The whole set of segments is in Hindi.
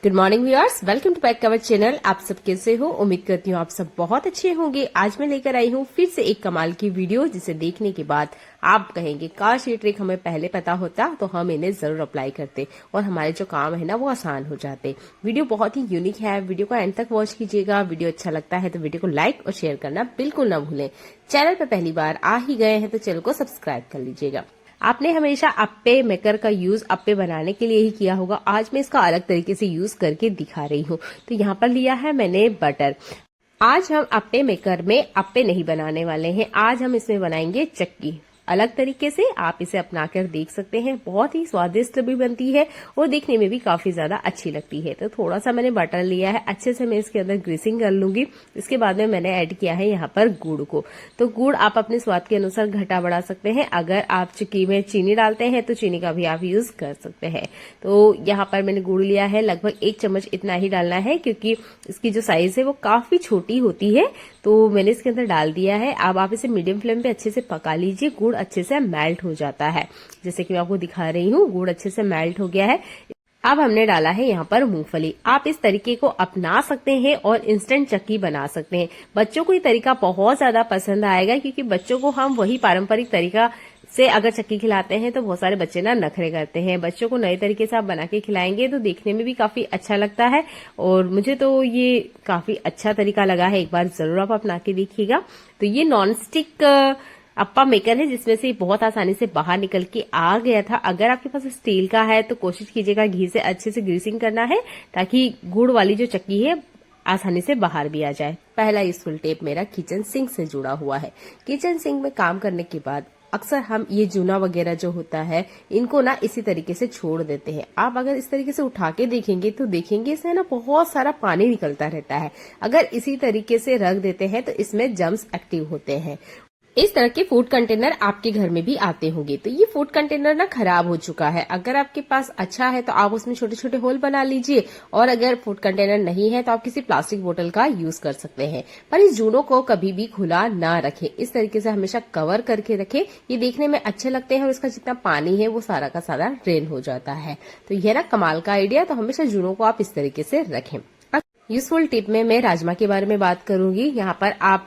Good morning viewers, welcome to back cover channel. आप सब कैसे हो? उम्मीद करती हूँ आप सब बहुत अच्छे होंगे। आज मैं लेकर आई हूँ फिर से एक कमाल की वीडियो, जिसे देखने के बाद आप कहेंगे काश ये ट्रिक हमें पहले पता होता तो हम इन्हें जरूर अप्लाई करते और हमारे जो काम है ना वो आसान हो जाते। वीडियो बहुत ही यूनिक है, वीडियो को एंड तक वॉच कीजिएगा। वीडियो अच्छा लगता है तो वीडियो को लाइक और शेयर करना बिल्कुल न भूलें। चैनल पर पहली बार आ ही गए हैं तो चैनल को सब्सक्राइब कर लीजिएगा। आपने हमेशा अप्पे मेकर का यूज अप्पे बनाने के लिए ही किया होगा। आज मैं इसका अलग तरीके से यूज करके दिखा रही हूँ। तो यहाँ पर लिया है मैंने बटर। आज हम अप्पे मेकर में अप्पे नहीं बनाने वाले हैं, आज हम इसमें बनाएंगे चक्की। अलग तरीके से आप इसे अपनाकर देख सकते हैं। बहुत ही स्वादिष्ट भी बनती है और देखने में भी काफी ज्यादा अच्छी लगती है। तो थोड़ा सा मैंने बटर लिया है, अच्छे से मैं इसके अंदर ग्रीसिंग कर लूंगी। इसके बाद में मैंने ऐड किया है यहाँ पर गुड़ को। तो गुड़ आप अपने स्वाद के अनुसार घटा बढ़ा सकते हैं। अगर आप चक्की में चीनी डालते हैं तो चीनी का भी आप यूज कर सकते हैं। तो यहाँ पर मैंने गुड़ लिया है, लगभग 1 चम्मच इतना ही डालना है, क्योंकि इसकी जो साइज है वो काफी छोटी होती है। तो मैंने इसके अंदर डाल दिया है। अब आप इसे मीडियम फ्लेम पे अच्छे से पका लीजिए। गुड़ अच्छे से मेल्ट हो जाता है, जैसे कि मैं आपको दिखा रही हूँ। गुड़ अच्छे से मेल्ट हो गया है। अब हमने डाला है यहाँ पर मूंगफली। आप इस तरीके को अपना सकते हैं और इंस्टेंट चक्की बना सकते हैं। बच्चों को ये तरीका बहुत ज्यादा पसंद आएगा, क्योंकि बच्चों को हम वही पारंपरिक तरीका से अगर चक्की खिलाते हैं तो बहुत सारे बच्चे ना नखरे करते हैं। बच्चों को नए तरीके से आप बना के खिलाएंगे तो देखने में भी काफी अच्छा लगता है, और मुझे तो ये काफी अच्छा तरीका लगा है। एक बार जरूर आप अपना के देखिएगा। तो ये नॉन स्टिक अप्पा मेकर है, जिसमें से बहुत आसानी से बाहर निकल के आ गया था। अगर आपके पास स्टील का है तो कोशिश कीजिएगा घी से अच्छे से ग्रीसिंग करना है, ताकि गुड़ वाली जो चक्की है आसानी से बाहर भी आ जाए। पहला यूजफुल टेप मेरा किचन सिंक से जुड़ा हुआ है। किचन सिंक में काम करने के बाद अक्सर हम ये जूना वगैरह जो होता है इनको ना इसी तरीके से छोड़ देते हैं। आप अगर इस तरीके से उठा के देखेंगे तो देखेंगे इसमें ना बहुत सारा पानी निकलता रहता है। अगर इसी तरीके से रख देते हैं तो इसमें जर्म्स एक्टिव होते हैं। इस तरह के फूड कंटेनर आपके घर में भी आते होंगे। तो ये फूड कंटेनर ना खराब हो चुका है। अगर आपके पास अच्छा है तो आप उसमें छोटे छोटे होल बना लीजिए, और अगर फूड कंटेनर नहीं है तो आप किसी प्लास्टिक बोतल का यूज कर सकते हैं। पर इस जूनों को कभी भी खुला ना रखें, इस तरीके से हमेशा कवर करके रखें। ये देखने में अच्छे लगते हैं और इसका जितना पानी है वो सारा का सारा ड्रेन हो जाता है। तो यह ना कमाल का आइडिया। तो हमेशा जूनों को आप इस तरीके से रखें। यूजफुल टिप में मैं राजमा के बारे में बात करूंगी। यहाँ पर आप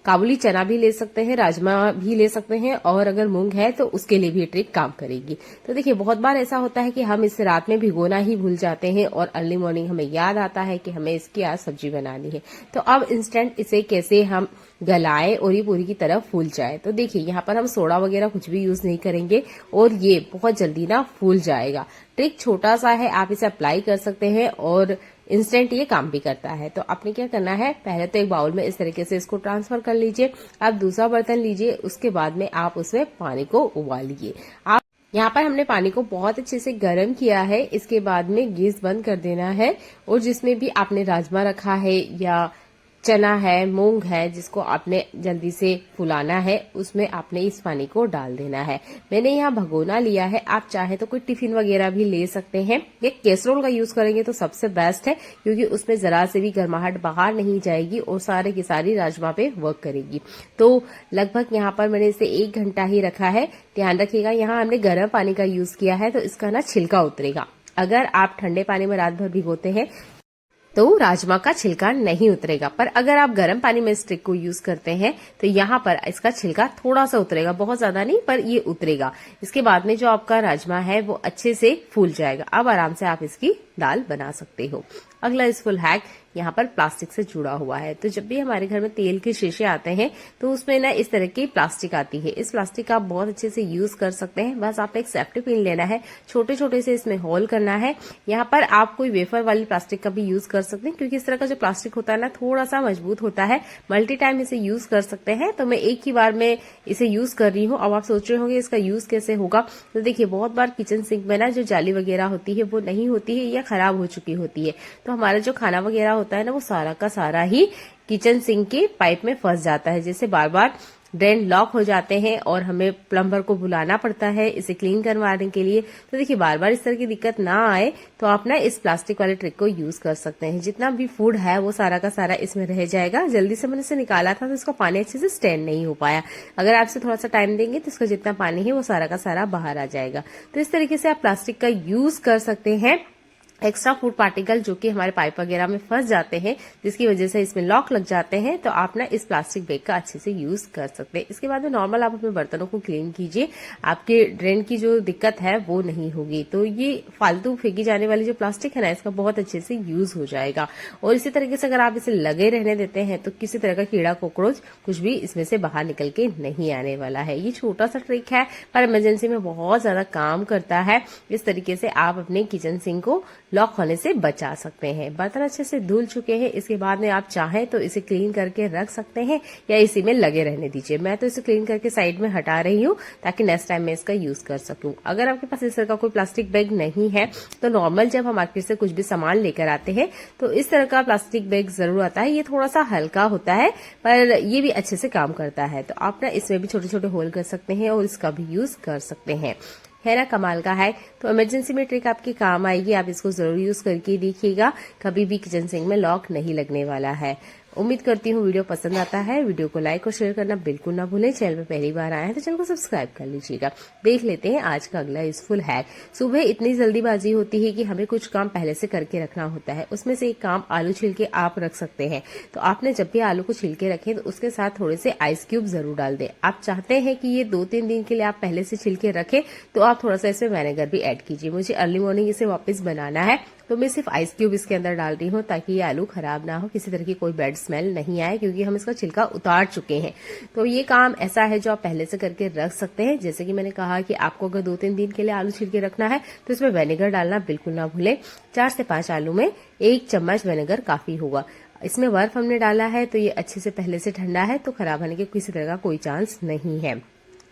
काबुली चना भी ले सकते हैं, राजमा भी ले सकते हैं, और अगर मूंग है तो उसके लिए भी ये ट्रिक काम करेगी। तो देखिए, बहुत बार ऐसा होता है कि हम इसे रात में भिगोना ही भूल जाते हैं और अर्ली मॉर्निंग हमें याद आता है कि हमें इसकी आज सब्जी बनानी है। तो अब इंस्टेंट इसे कैसे हम गलाएं और ये पूरी की तरह फूल जाए। तो देखिए, यहाँ पर हम सोडा वगैरह कुछ भी यूज नहीं करेंगे और ये बहुत जल्दी ना फूल जाएगा। ट्रिक छोटा सा है, आप इसे अप्लाई कर सकते हैं और इंस्टेंट ये काम भी करता है। तो आपने क्या करना है, पहले तो एक बाउल में इस तरीके से इसको ट्रांसफर कर लीजिए। आप दूसरा बर्तन लीजिए, उसके बाद में आप उसमें पानी को उबालिए। आप यहाँ पर हमने पानी को बहुत अच्छे से गर्म किया है। इसके बाद में गैस बंद कर देना है, और जिसमें भी आपने राजमा रखा है या चना है, मूंग है, जिसको आपने जल्दी से फुलाना है, उसमें आपने इस पानी को डाल देना है। मैंने यहाँ भगोना लिया है। आप चाहे तो कोई टिफिन वगैरह भी ले सकते हैं। ये कैसरोल का यूज करेंगे तो सबसे बेस्ट है, क्योंकि उसमें जरा से भी गर्माहट बाहर नहीं जाएगी और सारे की सारी राजमा पे वर्क करेगी। तो लगभग यहाँ पर मैंने इसे 1 घंटा ही रखा है। ध्यान रखिएगा, यहाँ हमने गर्म पानी का यूज किया है तो इसका ना छिलका उतरेगा। अगर आप ठंडे पानी में रात भर भिगोते हैं तो राजमा का छिलका नहीं उतरेगा, पर अगर आप गर्म पानी में इस ट्रिक को यूज करते हैं तो यहाँ पर इसका छिलका थोड़ा सा उतरेगा, बहुत ज्यादा नहीं, पर ये उतरेगा। इसके बाद में जो आपका राजमा है वो अच्छे से फूल जाएगा। अब आराम से आप इसकी दाल बना सकते हो। अगला यूजफुल हैक यहाँ पर प्लास्टिक से जुड़ा हुआ है। तो जब भी हमारे घर में तेल के शीशे आते हैं तो उसमें ना इस तरह की प्लास्टिक आती है। इस प्लास्टिक का आप बहुत अच्छे से यूज कर सकते हैं। बस आप एक सेफ्टी पिन लेना है, छोटे छोटे से इसमें होल करना है। यहाँ पर आप कोई वेफर वाली प्लास्टिक का भी यूज कर सकते हैं, क्योंकि इस तरह का जो प्लास्टिक होता है ना थोड़ा सा मजबूत होता है। मल्टी टाइम इसे यूज कर सकते हैं। तो मैं एक ही बार में इसे यूज कर रही हूँ। अब आप सोच रहे होंगे इसका यूज कैसे होगा। तो देखिए, बहुत बार किचन सिंक में ना जो जाली वगैरह होती है वो नहीं होती है या खराब हो चुकी होती है। तो हमारा जो खाना वगैरह होता है ना वो सारा का सारा ही किचन सिंक के पाइप में फंस जाता है, जैसे बार बार ड्रेन लॉक हो जाते हैं और हमें प्लम्बर को बुलाना पड़ता है इसे क्लीन करवाने के लिए। तो देखिए, बार बार इस तरह की दिक्कत ना आए तो आप ना इस प्लास्टिक वाले ट्रिक को यूज कर सकते हैं। जितना भी फूड है वो सारा का सारा इसमें रह जाएगा। जल्दी से मैंने इसे निकाला था तो इसका पानी अच्छे से स्टैंड नहीं हो पाया। अगर आप इसे थोड़ा सा टाइम देंगे तो इसका जितना पानी है वो सारा का सारा बाहर आ जाएगा। तो इस तरीके से आप प्लास्टिक का यूज कर सकते हैं। एक्स्ट्रा फूड पार्टिकल जो कि हमारे पाइप वगैरह में फंस जाते हैं, जिसकी वजह से इसमें लॉक लग जाते हैं, तो आप ना इस प्लास्टिक बैग का अच्छे से यूज कर सकते हैं। इसके बाद में नॉर्मल आप अपने बर्तनों को क्लीन कीजिए, आपके ड्रेन की जो दिक्कत है वो नहीं होगी। तो ये फालतू फेंकी जाने वाली जो प्लास्टिक है ना, इसका बहुत अच्छे से यूज हो जाएगा। और इसी तरीके से अगर आप इसे लगे रहने देते हैं तो किसी तरह का कीड़ा कॉकरोच कुछ भी इसमें से बाहर निकल के नहीं आने वाला है। ये छोटा सा ट्रिक है पर इमरजेंसी में बहुत ज्यादा काम करता है। इस तरीके से आप अपने किचन सिंक को लॉक होने से बचा सकते हैं। बर्तन अच्छे से धुल चुके हैं, इसके बाद में आप चाहें तो इसे क्लीन करके रख सकते हैं या इसी में लगे रहने दीजिए। मैं तो इसे क्लीन करके साइड में हटा रही हूँ ताकि नेक्स्ट टाइम मैं इसका यूज कर सकूं। अगर आपके पास इस तरह का कोई प्लास्टिक बैग नहीं है तो नॉर्मल जब हम मार्केट से कुछ भी सामान लेकर आते हैं तो इस तरह का प्लास्टिक बैग जरूर आता है। ये थोड़ा सा हल्का होता है पर ये भी अच्छे से काम करता है। तो आप ना इसमें भी छोटे छोटे होल कर सकते हैं और इसका भी यूज कर सकते हैं। है ना, कमाल का है। तो इमरजेंसी में ट्रिक आपके काम आएगी, आप इसको जरूर यूज करके देखिएगा। कभी भी किचन सिंक में लॉक नहीं लगने वाला है। उम्मीद करती हूँ वीडियो पसंद आता है। वीडियो को लाइक और शेयर करना बिल्कुल ना भूलें। चैनल पे पहली बार आए हैं तो चैनल को सब्सक्राइब कर लीजिएगा। देख लेते हैं आज का अगला यूजफुल हैक। सुबह इतनी जल्दीबाजी होती है कि हमें कुछ काम पहले से करके रखना होता है। उसमें से एक काम आलू छिलके आप रख सकते हैं। तो आपने जब भी आलू को छिलके रखें तो उसके साथ थोड़े से आइस क्यूब जरूर डाल दें। आप चाहते हैं कि ये 2-3 दिन के लिए आप पहले से छिलके रखें तो आप थोड़ा सा इसमें विनेगर भी ऐड कीजिए। मुझे अर्ली मॉर्निंग इसे वापस बनाना है तो मैं सिर्फ आइस क्यूब इसके अंदर डाल रही हूँ ताकि ये आलू खराब ना हो, किसी तरह की कोई बैड स्मेल नहीं आए, क्योंकि हम इसका छिलका उतार चुके हैं। तो ये काम ऐसा है जो आप पहले से करके रख सकते हैं। जैसे कि मैंने कहा कि आपको अगर 2-3 दिन के लिए आलू छिलके रखना है तो इसमें विनेगर डालना बिल्कुल ना भूलें। 4 से 5 आलू में 1 चम्मच विनेगर काफी होगा। इसमें बर्फ हमने डाला है तो ये अच्छे से पहले से ठंडा है तो खराब होने के किसी तरह का कोई चांस नहीं है।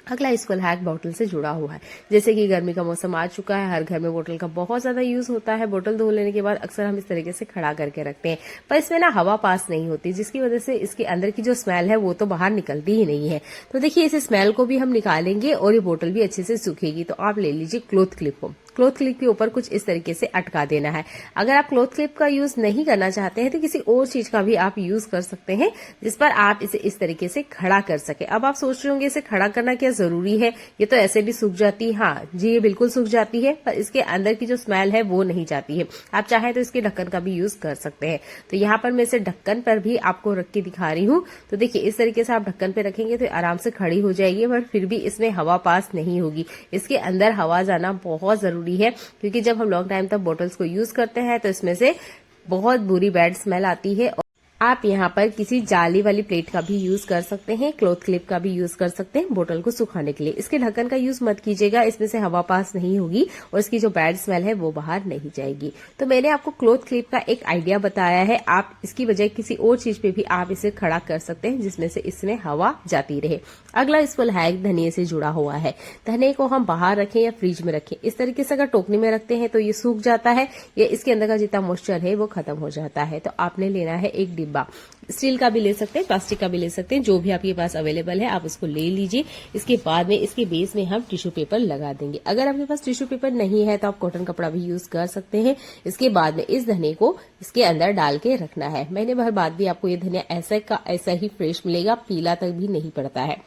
अगला यूजफुल हैक बोतल से जुड़ा हुआ है। जैसे कि गर्मी का मौसम आ चुका है, हर घर में बोतल का बहुत ज्यादा यूज होता है। बोतल धो लेने के बाद अक्सर हम इस तरीके से खड़ा करके रखते हैं पर इसमें ना हवा पास नहीं होती, जिसकी वजह से इसके अंदर की जो स्मेल है वो तो बाहर निकलती ही नहीं है। तो देखिए इस स्मेल को भी हम निकालेंगे और ये बोतल भी अच्छे से सूखेगी। तो आप ले लीजिए क्लॉथ क्लिप को। क्लॉथ क्लिप के ऊपर कुछ इस तरीके से अटका देना है। अगर आप क्लॉथ क्लिप का यूज नहीं करना चाहते हैं तो किसी और चीज का भी आप यूज कर सकते हैं जिस पर आप इसे इस तरीके से खड़ा कर सके। अब आप सोच रहे होंगे इसे खड़ा करना क्या जरूरी है, ये तो ऐसे भी सूख जाती है। हाँ जी, ये बिल्कुल सूख जाती है पर इसके अंदर की जो स्मेल है वो नहीं जाती है। आप चाहें तो इसके ढक्कन का भी यूज कर सकते हैं। तो यहाँ पर मैं इसे ढक्कन पर भी आपको रख के दिखा रही हूँ। तो देखिए इस तरीके से आप ढक्कन पे रखेंगे तो आराम से खड़ी हो जाएगी, पर फिर भी इसमें हवा पास नहीं होगी। इसके अंदर हवा जाना बहुत जरूरी है, क्योंकि जब हम लॉन्ग टाइम तक बोटल्स को यूज करते हैं तो इसमें से बहुत बुरी बैड स्मेल आती है। आप यहाँ पर किसी जाली वाली प्लेट का भी यूज कर सकते हैं, क्लॉथ क्लिप का भी यूज कर सकते हैं बोतल को सुखाने के लिए। इसके ढक्कन का यूज मत कीजिएगा, इसमें से हवा पास नहीं होगी और इसकी जो बैड स्मेल है वो बाहर नहीं जाएगी। तो मैंने आपको क्लॉथ क्लिप का एक आइडिया बताया है, आप इसकी बजाय किसी और चीज पे भी आप इसे खड़ा कर सकते हैं जिसमें से इसमें हवा जाती रहे। अगला यूजफुल हैक धनिये से जुड़ा हुआ है। धनिये को हम बाहर रखें या फ्रिज में रखें, इस तरीके से अगर टोकनी में रखते हैं तो ये सूख जाता है, ये इसके अंदर का जितना मॉइस्चर है वो खत्म हो जाता है। तो आपने लेना है एक डिब्बा, स्टील का भी ले सकते हैं, प्लास्टिक का भी ले सकते हैं, जो भी आपके पास अवेलेबल है आप उसको ले लीजिए। इसके बाद में इसके बेस में हम टिश्यू पेपर लगा देंगे। अगर आपके पास टिश्यू पेपर नहीं है तो आप कॉटन कपड़ा भी यूज कर सकते हैं। इसके बाद में इस धनिये को इसके अंदर डाल के रखना है। महीने भर बाद भी आपको ये धनिया ऐसा का ऐसा ही फ्रेश मिलेगा, पीला तक भी नहीं पड़ता है।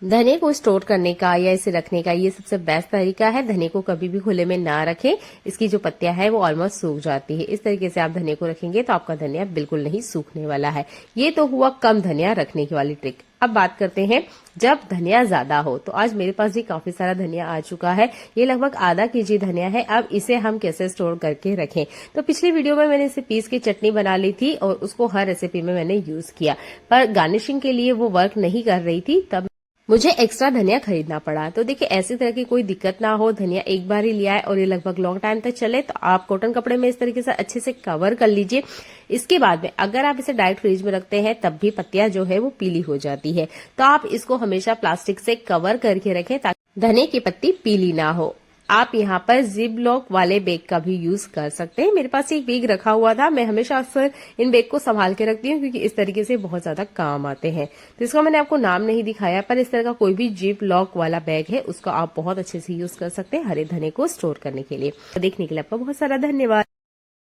धनिये को स्टोर करने का या इसे रखने का ये सबसे बेस्ट तरीका है। धनिये को कभी भी खुले में ना रखें, इसकी जो पत्तियां है वो ऑलमोस्ट सूख जाती है। इस तरीके से आप धनिये को रखेंगे तो आपका धनिया बिल्कुल नहीं सूखने वाला है। ये तो हुआ कम धनिया रखने की वाली ट्रिक। अब बात करते हैं जब धनिया ज्यादा हो। तो आज मेरे पास भी काफी सारा धनिया आ चुका है, ये लगभग आधा केजी धनिया है। अब इसे हम कैसे स्टोर करके रखें। तो पिछली वीडियो में मैंने इसे पीस के चटनी बना ली थी और उसको हर रेसिपी में मैंने यूज किया, पर गार्निशिंग के लिए वो वर्क नहीं कर रही थी, तब मुझे एक्स्ट्रा धनिया खरीदना पड़ा। तो देखिए ऐसी तरह की कोई दिक्कत ना हो, धनिया एक बार ही लिया है और ये लगभग लॉन्ग टाइम तक चले, तो आप कॉटन कपड़े में इस तरीके से अच्छे से कवर कर लीजिए। इसके बाद में अगर आप इसे डायरेक्ट फ्रिज में रखते हैं तब भी पत्तियां जो है वो पीली हो जाती है। तो आप इसको हमेशा प्लास्टिक से कवर करके रखें ताकि धनिया की पत्ती पीली ना हो। आप यहाँ पर जिप लॉक वाले बैग का भी यूज कर सकते हैं। मेरे पास एक बैग रखा हुआ था, मैं हमेशा अक्सर इन बैग को संभाल के रखती हूँ क्योंकि इस तरीके से बहुत ज्यादा काम आते हैं। तो इसका मैंने आपको नाम नहीं दिखाया, पर इस तरह का कोई भी जिप लॉक वाला बैग है उसको आप बहुत अच्छे से यूज कर सकते हैं हरे धनिये को स्टोर करने के लिए। देखने के लिए आपका बहुत सारा धन्यवाद।